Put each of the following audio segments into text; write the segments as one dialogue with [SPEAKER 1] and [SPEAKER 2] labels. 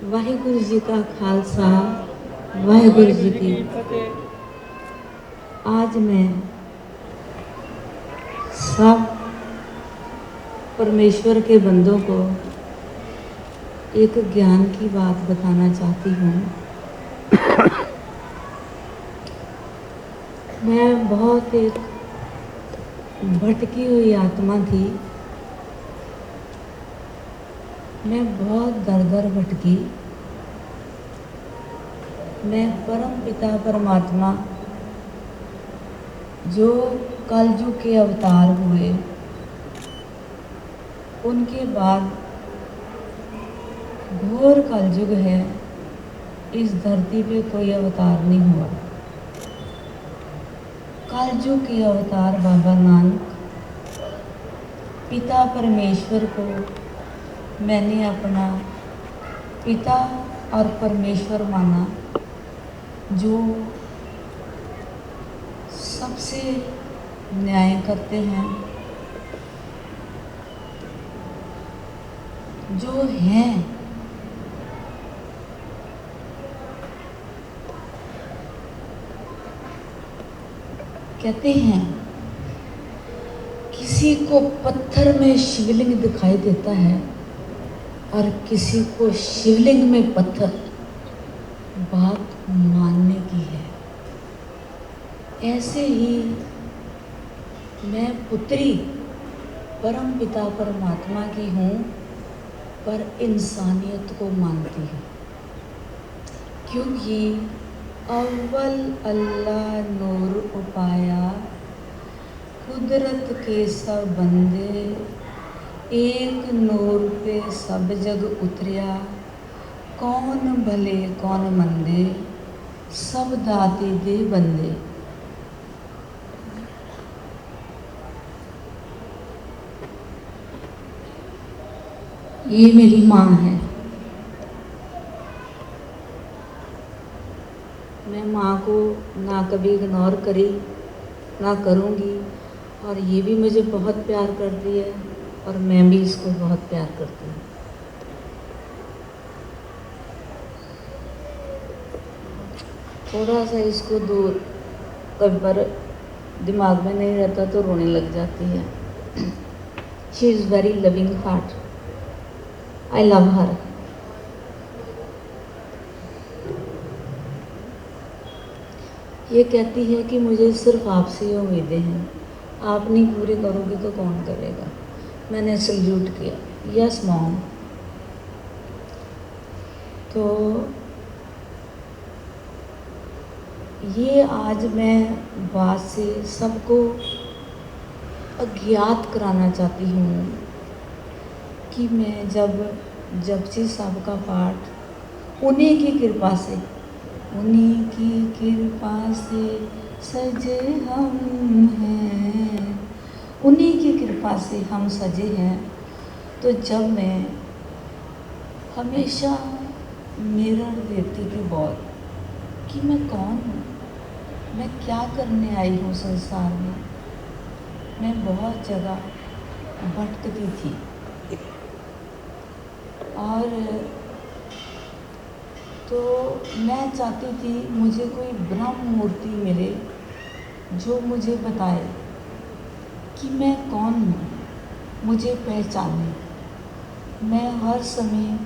[SPEAKER 1] वाहिगुरु जी का खालसा वाहिगुरु जी की फतेह। आज मैं सब परमेश्वर के बंदों को एक ज्ञान की बात बताना चाहती हूँ। मैं बहुत एक भटकी हुई आत्मा थी। मैं बहुत दर दर भटकी। मैं परम पिता परमात्मा जो कलयुग के अवतार हुए, उनके बाद घोर कलयुग है। इस धरती पे कोई अवतार नहीं हुआ। कलयुग के अवतार बाबा नानक, पिता परमेश्वर को मैंने अपना पिता और परमेश्वर माना, जो सबसे न्याय करते हैं, जो हैं कहते हैं किसी को पत्थर में शिवलिंग दिखाई देता है और किसी को शिवलिंग में पत्थर। बात मानने की है। ऐसे ही मैं पुत्री परम पिता परमात्मा की हूँ, पर इंसानियत को मानती हूँ, क्योंकि अव्वल अल्लाह नूर उपाया, कुदरत के सब बंदे, एक नूर पे सब जग उतरिया, कौन भले कौन मंदे, सब दाते दे बंदे। ये मेरी माँ है। मैं माँ को ना कभी इग्नोर करी, ना करूँगी, और ये भी मुझे बहुत प्यार करती है और मैं भी इसको बहुत प्यार करती हूँ। थोड़ा सा इसको दूर कभी पर दिमाग में नहीं रहता तो रोने लग जाती है। She is very loving heart. I love हर। ये कहती है कि मुझे सिर्फ आपसे ही उम्मीदें हैं, आप नहीं पूरी करोगे तो कौन करेगा। मैंने सल्यूट किया, यस मॉम। तो ये आज मैं बात से सबको अज्ञात कराना चाहती हूँ कि मैं जब जपजी साहब का पाठ उन्हीं की कृपा से, उन्हीं की कृपा से सजे हम हैं, उन्हीं की कृपा से हम सजे हैं। तो जब मैं हमेशा मिरर देखती थी बहुत कि मैं कौन हूँ, मैं क्या करने आई हूँ संसार में, मैं बहुत जगह भटकती थी। और तो मैं चाहती थी मुझे कोई ब्रह्म मूर्ति मिले जो मुझे बताए कि मैं कौन हूँ, मुझे पहचाने। मैं हर समय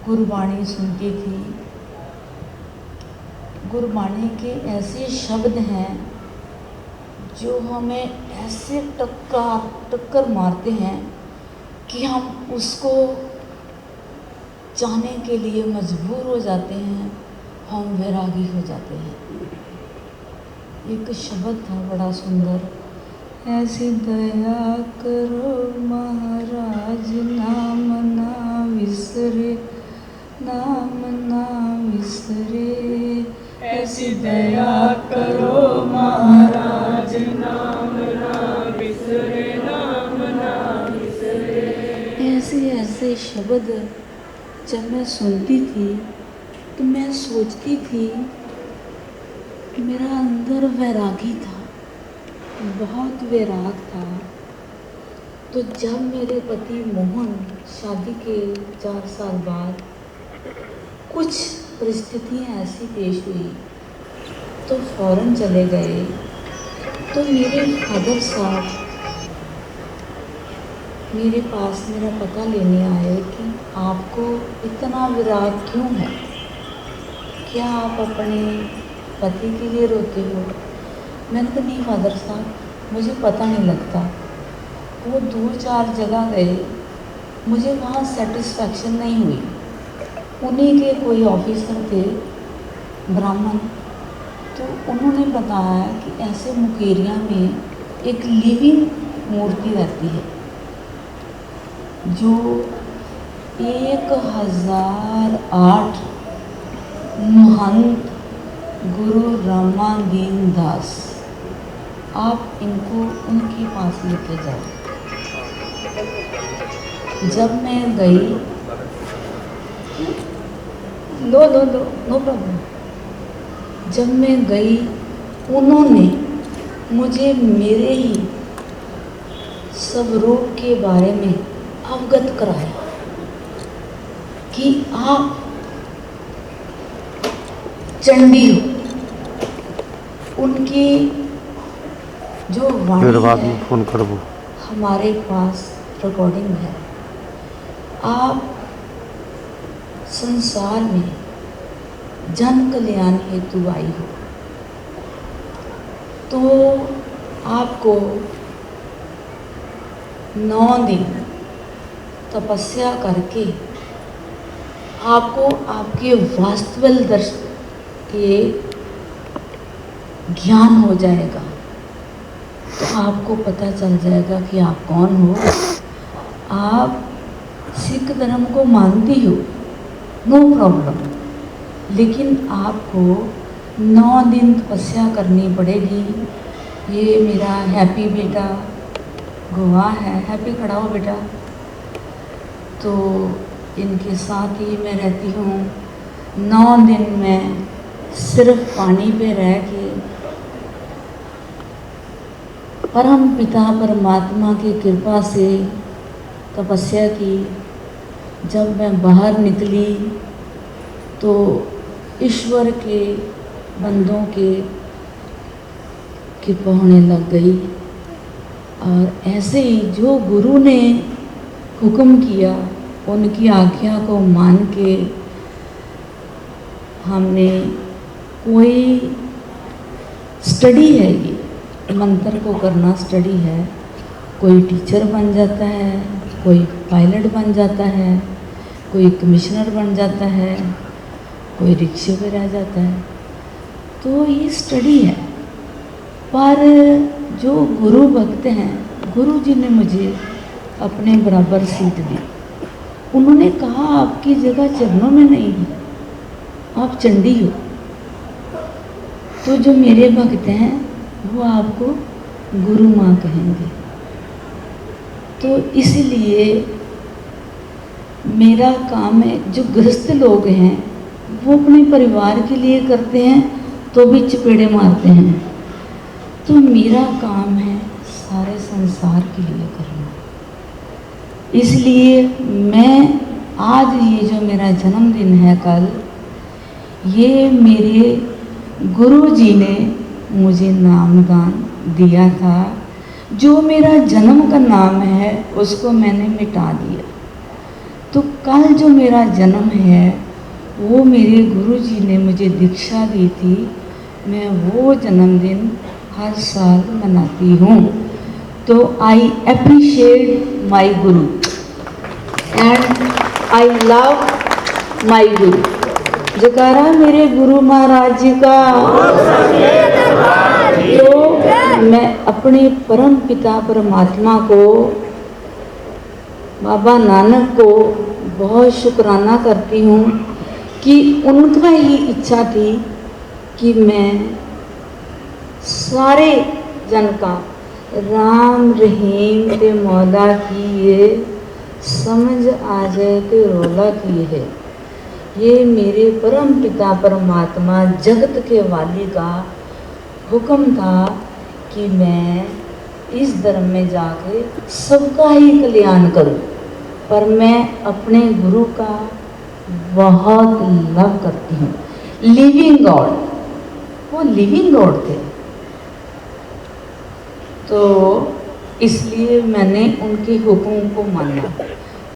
[SPEAKER 1] गुरबाणी सुनती थी। गुरबाणी के ऐसे शब्द हैं जो हमें ऐसे टक्कर मारते हैं कि हम उसको चाहने के लिए मजबूर हो जाते हैं, हम वैरागी हो जाते हैं। एक शब्द था बड़ा सुंदर, ऐसी दया करो महाराज, नाम ना विसरे, नाम ना विसरे। ऐसी दया करो महाराज, नाम ना विसरे, नाम ना विसरे। ऐसे शब्द जब मैं सुनती थी तो मैं सोचती थी मेरा अंदर वैरागी था, बहुत वैराग था। तो जब मेरे पति मोहन शादी के 4 साल बाद कुछ परिस्थितियाँ ऐसी पेश हुई तो फ़ौरन चले गए। तो मेरे फादर साहब मेरे पास मेरा पता लेने आए कि आपको इतना विराग क्यों है, क्या आप अपने पति के लिए रोते हो? मैंने कहा नहीं फादर साहब, मुझे पता नहीं लगता। वो 2-4 जगह गए, मुझे वहाँ सेटिस्फैक्शन नहीं हुई। उन्हीं के कोई ऑफिसर थे ब्राह्मण, तो उन्होंने बताया कि ऐसे मुकेरिया में एक लिविंग मूर्ति रहती है जो 1008 महंत गुरु रामादीन दास, आप इनको उनके पास लेके जाओ। जब मैं गई, नो प्रॉब्लम। जब मैं गई, उन्होंने मुझे मेरे ही स्वरूप के बारे में अवगत कराया कि आप चंडी हो। उनकी जो वाणी है,
[SPEAKER 2] फोन करबो,
[SPEAKER 1] हमारे पास रिकॉर्डिंग है। आप संसार में जन कल्याण हेतु आई हो, तो आपको 9 दिन तपस्या करके आपको आपके वास्तविक दर्शन के ज्ञान हो जाएगा। तो आपको पता चल जाएगा कि आप कौन हो। आप सिख धर्म को मानती हो, नो प्रॉब्लम, लेकिन आपको 9 दिन तपस्या करनी पड़ेगी। ये मेरा हैप्पी बेटा गवाह है। हैप्पी खड़ा हो बेटा। तो इनके साथ ही मैं रहती हूँ। 9 दिन में सिर्फ पानी पे रह के परम पिता परमात्मा की कृपा से तपस्या की। जब मैं बाहर निकली तो ईश्वर के बंदों के कृपा होने लग गई। और ऐसे ही जो गुरु ने हुक्म किया, उनकी आज्ञा को मान के हमने, कोई स्टडी है, ये मंत्र को करना स्टडी है। कोई टीचर बन जाता है, कोई पायलट बन जाता है, कोई कमिश्नर बन जाता है, कोई रिक्शे पे रह जाता है। तो ये स्टडी है। पर जो गुरु भक्त हैं, गुरु जी ने मुझे अपने बराबर सीट दी। उन्होंने कहा आपकी जगह चरणों में नहीं है, आप चंडी हो। तो जो मेरे भक्त हैं वो आपको गुरु माँ कहेंगे। तो इसलिए मेरा काम है, जो गृहस्थ लोग हैं वो अपने परिवार के लिए करते हैं तो भी चपेड़े मारते हैं। तो मेरा काम है सारे संसार के लिए करना। इसलिए मैं आज ये जो मेरा जन्मदिन है कल, ये मेरे गुरु जी ने मुझे नामदान दिया था। जो मेरा जन्म का नाम है उसको मैंने मिटा दिया। तो कल जो मेरा जन्म है वो मेरे गुरु जी ने मुझे दीक्षा दी थी। मैं वो जन्मदिन हर साल मनाती हूँ। तो I appreciate my Guru and I love my गुरु। जयकारा मेरे गुरु महाराज जी का। तो मैं अपने परम पिता परमात्मा को, बाबा नानक को बहुत शुक्राना करती हूँ कि उनका ही इच्छा थी कि मैं सारे जन का राम रहीम के मौला की ये समझ आ जाए कि रोला की है। ये मेरे परम पिता परमात्मा जगत के वाली का हुक्म था कि मैं इस धर्म में जाके सबका ही कल्याण करूं। पर मैं अपने गुरु का बहुत लव करती हूँ। लिविंग गॉड, वो लिविंग गॉड थे, तो इसलिए मैंने उनके हुक्म को माना।